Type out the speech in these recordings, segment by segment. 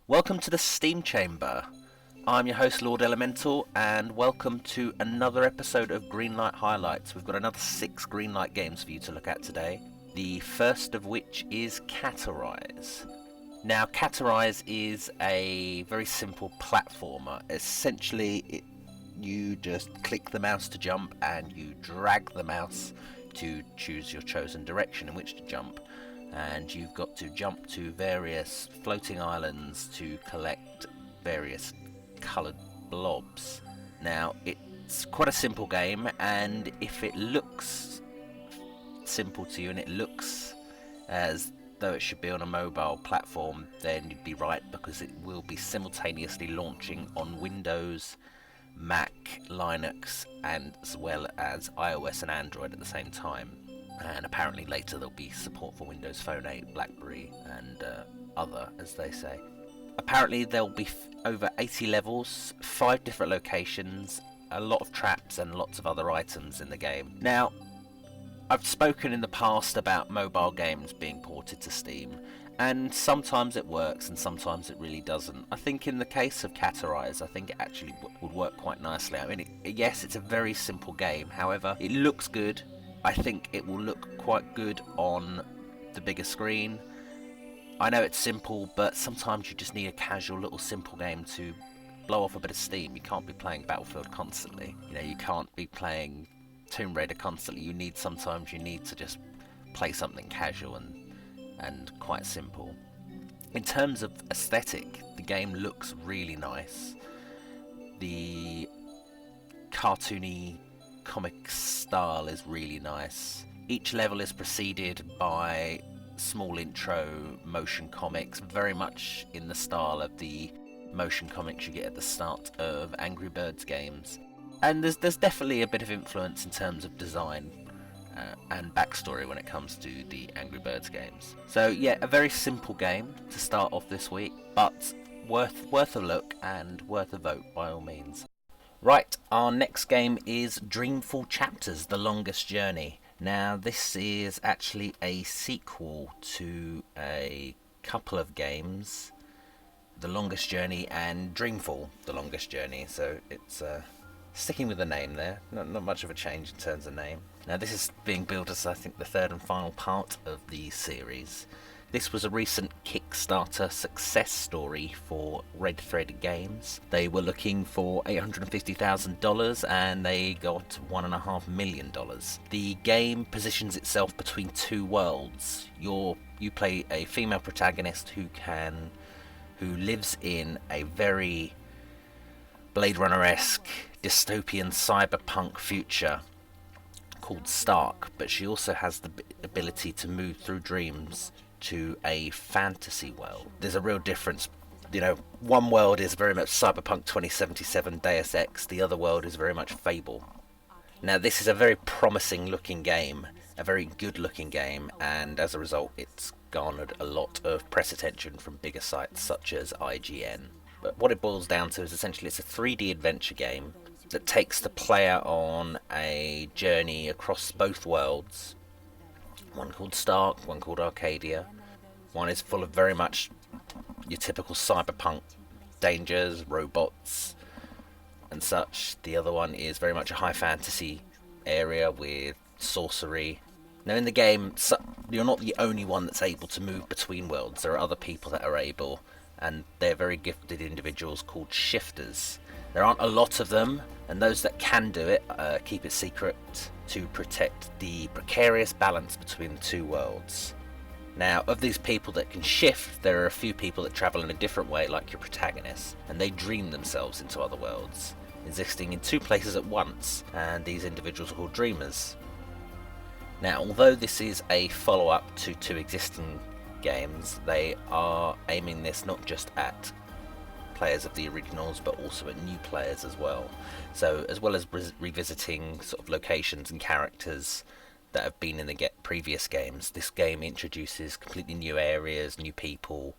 Welcome to the Steam Chamber. I'm your host Lord Elemental, and welcome to another episode of Greenlight Highlights. We've got another 6 Greenlight games for you to look at today. The first of which is Catorize. Now, Catorize is a very simple platformer. Essentially, you just click the mouse to jump and you drag the mouse to choose your chosen direction in which to jump. And you've got to jump to various floating islands to collect various coloured blobs. Now, it's quite a simple game, and if it looks simple to you and it looks as though it should be on a mobile platform, then you'd be right, because it will be simultaneously launching on Windows, Mac, Linux, and as well as iOS and Android at the same time. And apparently later there'll be support for Windows Phone 8, BlackBerry, and other, as they say. Apparently there'll be over 80 levels, 5 different locations, a lot of traps and lots of other items in the game. Now, I've spoken in the past about mobile games being ported to Steam, and sometimes it works and sometimes it really doesn't. I think in the case of Catorize, I think it actually would work quite nicely. I mean, yes, it's a very simple game, however, it looks good. I think it will look quite good on the bigger screen. I know it's simple, but sometimes you just need a casual little simple game to blow off a bit of steam. You can't be playing Battlefield constantly. You can't be playing Tomb Raider constantly. Sometimes you need to just play something casual and quite simple. In terms of aesthetic, the game looks really nice. The cartoony comic style is really nice. Each level is preceded by small intro motion comics, very much in the style of the motion comics you get at the start of Angry Birds games. And there's definitely a bit of influence in terms of design and backstory when it comes to the Angry Birds games. So yeah, a very simple game to start off this week, but worth a look and worth a vote by all means. Right, our next game is Dreamfall Chapters, The Longest Journey. Now, this is actually a sequel to a couple of games, The Longest Journey and Dreamfall, The Longest Journey. So it's sticking with the name there, not much of a change in terms of name. Now, this is being billed as, I think, the third and final part of the series. This was a recent Kickstarter success story for Red Thread Games. They were looking for $850,000 and they got $1.5 million. The game positions itself between 2 worlds. You play a female protagonist who lives in a very Blade Runner-esque dystopian cyberpunk future called Stark, but she also has the ability to move through dreams to a fantasy world. There's a real difference. One world is very much Cyberpunk 2077 Deus Ex, the other world is very much Fable. Now, this is a very promising looking game, a very good looking game, and as a result it's garnered a lot of press attention from bigger sites such as IGN. But what it boils down to is essentially it's a 3D adventure game that takes the player on a journey across both worlds. One called Stark, one called Arcadia. One is full of very much your typical cyberpunk dangers, robots and such. The other one is very much a high fantasy area with sorcery. Now, in the game, you're not the only one that's able to move between worlds. There are other people that are able, and they're very gifted individuals called shifters. There aren't a lot of them, and those that can do it keep it secret to protect the precarious balance between the 2 worlds. Now, of these people that can shift, there are a few people that travel in a different way, like your protagonist, and they dream themselves into other worlds, existing in 2 places at once, and these individuals are called dreamers. Now, although this is a follow-up to 2 existing games, they are aiming this not just at players of the originals but also at new players as well. So as well as revisiting sort of locations and characters that have been in the previous games, this game introduces completely new areas, new people,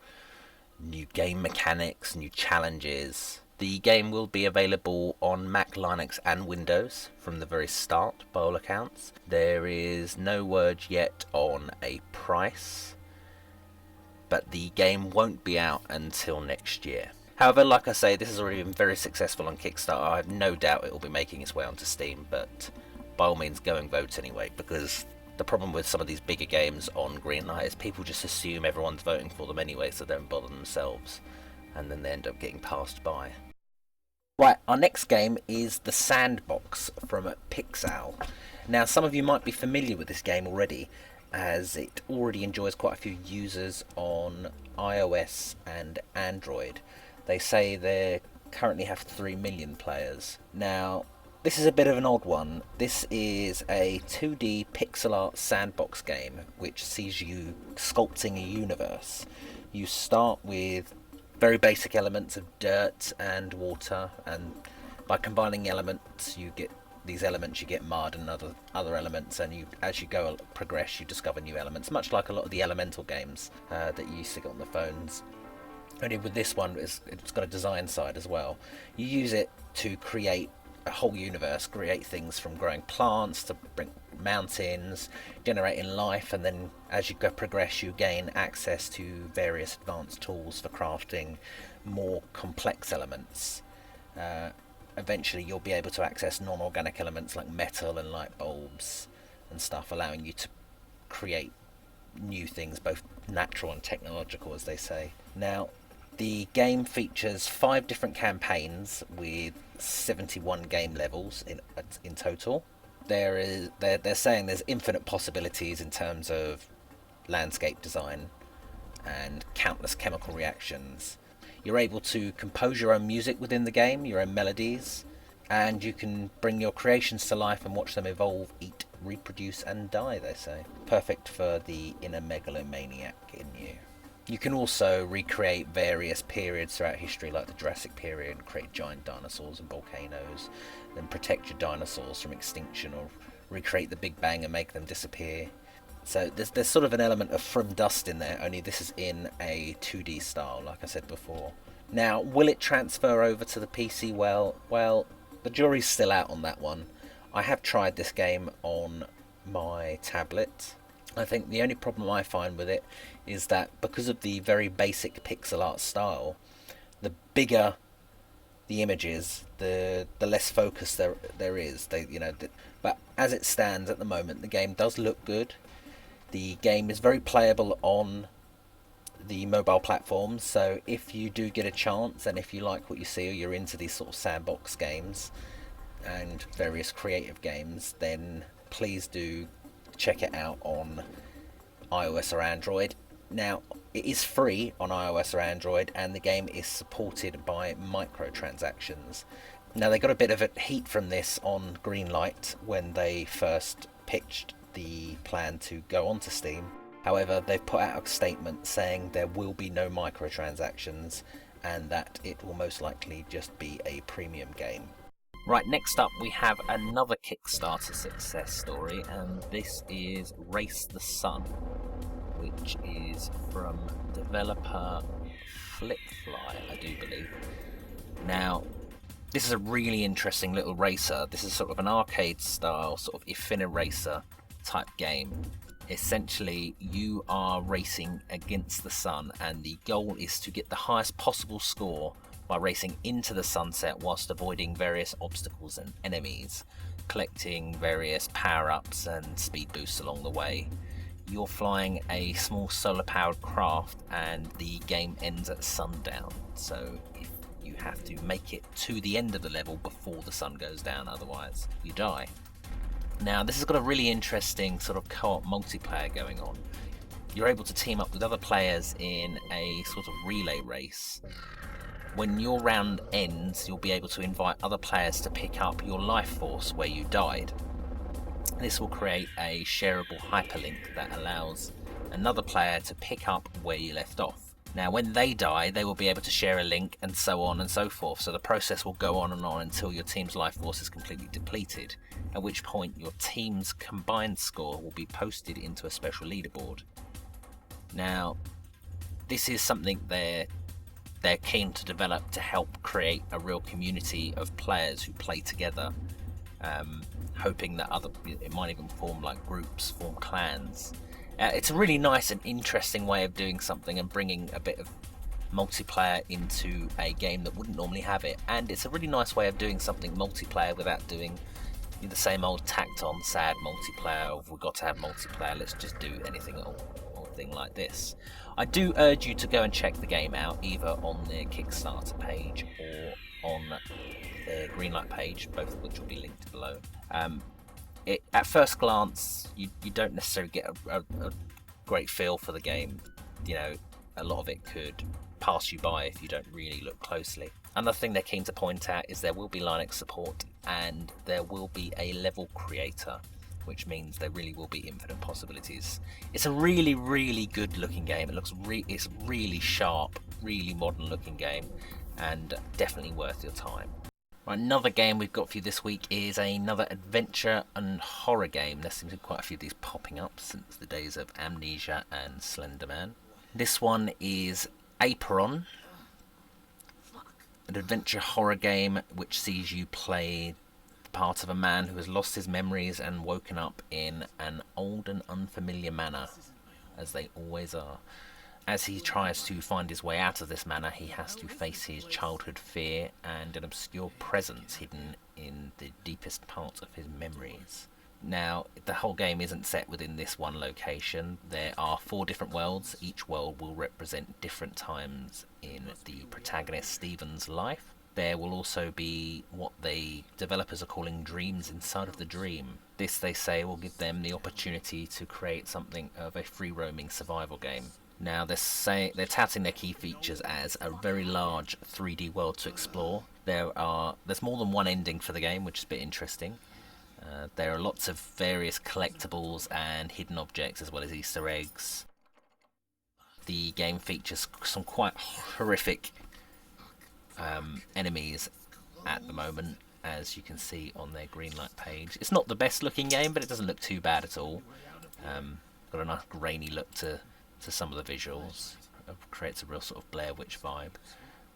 new game mechanics, new challenges. The game will be available on Mac, Linux and Windows from the very start by all accounts. There is no word yet on a price. but the game won't be out until next year. However, like I say, this has already been very successful on Kickstarter. I have no doubt it will be making its way onto Steam, but by all means go and vote anyway, because the problem with some of these bigger games on Greenlight is people just assume everyone's voting for them anyway, so they don't bother themselves, and then they end up getting passed by. Right, our next game is the Sandbox from Pixel. Now, some of you might be familiar with this game already, as it already enjoys quite a few users on iOS and Android. They say they currently have 3 million players. Now, this is a bit of an odd one. This is a 2D pixel art sandbox game which sees you sculpting a universe. You start with very basic elements of dirt and water, and by combining elements you get mud and other elements, and as you progress you discover new elements, much like a lot of the elemental games that you used to get on the phones. Only with this one it's got a design side as well. You use it to create a whole universe, create things from growing plants to bring mountains, generating life, and then as you progress you gain access to various advanced tools for crafting more complex elements. Eventually you'll be able to access non-organic elements like metal and light bulbs and stuff, allowing you to create new things, both natural and technological, as they say. Now, the game features 5 different campaigns with 71 game levels in total. They're saying there's infinite possibilities in terms of landscape design and countless chemical reactions. You're able to compose your own music within the game, your own melodies, and you can bring your creations to life and watch them evolve, eat, reproduce and die, they say. Perfect for the inner megalomaniac in you. You can also recreate various periods throughout history, like the Jurassic period, create giant dinosaurs and volcanoes, then protect your dinosaurs from extinction, or recreate the Big Bang and make them disappear. So there's sort of an element of From Dust in there, only this is in a 2D style, like I said before. Now, will it transfer over to the PC? Well, the jury's still out on that one. I have tried this game on my tablet. I think the only problem I find with it is that because of the very basic pixel art style, the bigger the images, the less focus there is. But as it stands at the moment, the game does look good. The game is very playable on the mobile platforms, so if you do get a chance and if you like what you see, or you're into these sort of sandbox games and various creative games, then please do check it out on iOS or Android. Now, it is free on iOS or Android, and the game is supported by microtransactions. Now, they got a bit of a heat from this on Greenlight when they first pitched the plan to go onto Steam. However, they've put out a statement saying there will be no microtransactions and that it will most likely just be a premium game. Right, next up we have another Kickstarter success story, and this is Race the Sun, which is from developer Flipfly, I do believe. Now, this is a really interesting little racer. This is sort of an arcade style, sort of Racer type game. Essentially, you are racing against the sun, and the goal is to get the highest possible score by racing into the sunset whilst avoiding various obstacles and enemies, collecting various power-ups and speed boosts along the way. You're flying a small solar-powered craft, and the game ends at sundown, so if you have to make it to the end of the level before the sun goes down, otherwise you die. Now, this has got a really interesting sort of co-op multiplayer going on. You're able to team up with other players in a sort of relay race. When your round ends, you'll be able to invite other players to pick up your life force where you died. This will create a shareable hyperlink that allows another player to pick up where you left off. Now, when they die, they will be able to share a link, and so on and so forth. So the process will go on and on until your team's life force is completely depleted, at which point your team's combined score will be posted into a special leaderboard. Now, this is something they're keen to develop to help create a real community of players who play together, hoping that it might even form like groups, form clans, It's a really nice and interesting way of doing something and bringing a bit of multiplayer into a game that wouldn't normally have it, and it's a really nice way of doing something multiplayer without doing the same old tacked on sad multiplayer of we've got to have multiplayer, let's just do anything or thing like this. I do urge you to go and check the game out either on their Kickstarter page or on their Greenlight page, both of which will be linked below. At first glance you don't necessarily get a great feel for the game. You know, a lot of it could pass you by if you don't really look closely. Another thing they're keen to point out is there will be Linux support and there will be a level creator, which means there really will be infinite possibilities. It's a really, really good looking game. It's really sharp, really modern looking game, and definitely worth your time. Right, another game we've got for you this week is another adventure and horror game. There seems to be quite a few of these popping up since the days of Amnesia and Slender Man. This one is Apeiron, an adventure horror game which sees you play the part of a man who has lost his memories and woken up in an old and unfamiliar manor, as they always are. As he tries to find his way out of this manor, he has to face his childhood fear and an obscure presence hidden in the deepest parts of his memories. Now, the whole game isn't set within this one location. There are 4 different worlds. Each world will represent different times in the protagonist Stephen's life. There will also be what the developers are calling dreams inside of the dream. This, they say, will give them the opportunity to create something of a free-roaming survival game. Now, they're touting their key features as a very large 3D world to explore. There's more than one ending for the game, which is a bit interesting. There are lots of various collectibles and hidden objects, as well as Easter eggs. The game features some quite horrific enemies at the moment, as you can see on their Greenlight page. It's not the best looking game, but it doesn't look too bad at all. Got a nice grainy look to some of the visuals. It creates a real sort of Blair Witch vibe,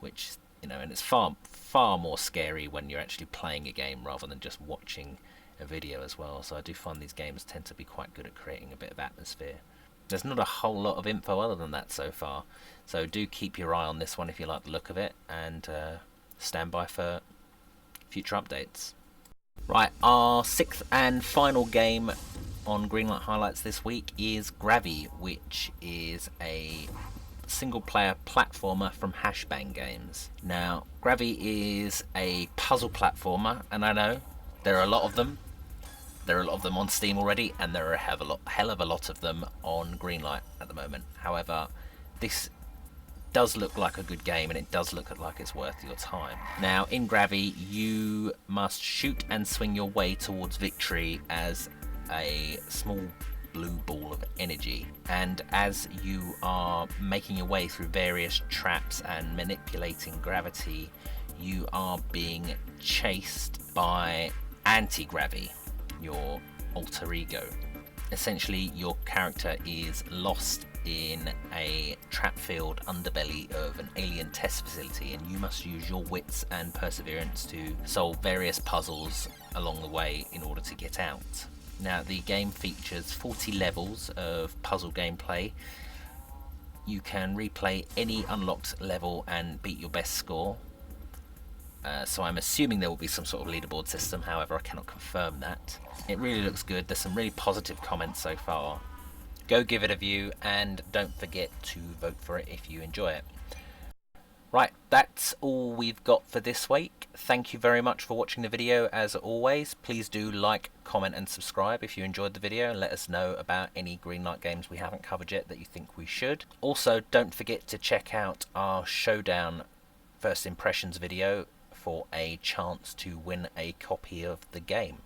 which, you know, and it's far more scary when you're actually playing a game rather than just watching a video as well. So I do find these games tend to be quite good at creating a bit of atmosphere. There's not a whole lot of info other than that so far, so do keep your eye on this one if you like the look of it, and stand by for future updates. Right, our 6th and final game on Greenlight Highlights this week is Gravi, which is a single-player platformer from Hashbang Games. Now, Gravi is a puzzle platformer, and I know there are a lot of them. There are a lot of them on Steam already, and there are a hell of a lot of them on Greenlight at the moment. However, this does look like a good game, and it does look like it's worth your time. Now, in Gravi, you must shoot and swing your way towards victory as a small blue ball of energy, and as you are making your way through various traps and manipulating gravity, you are being chased by Anti-Gravi, your alter ego. Essentially, your character is lost in a trap-filled underbelly of an alien test facility, and you must use your wits and perseverance to solve various puzzles along the way in order to get out. Now, the game features 40 levels of puzzle gameplay. You can replay any unlocked level and beat your best score. So I'm assuming there will be some sort of leaderboard system, however I cannot confirm that. It really looks good. There's some really positive comments so far. Go give it a view, and don't forget to vote for it if you enjoy it. Right, that's all we've got for this week. Thank you very much for watching the video. As always, please do like, comment and subscribe if you enjoyed the video, and let us know about any Greenlight games we haven't covered yet that you think we should. Also, don't forget to check out our Showdown First Impressions video for a chance to win a copy of the game.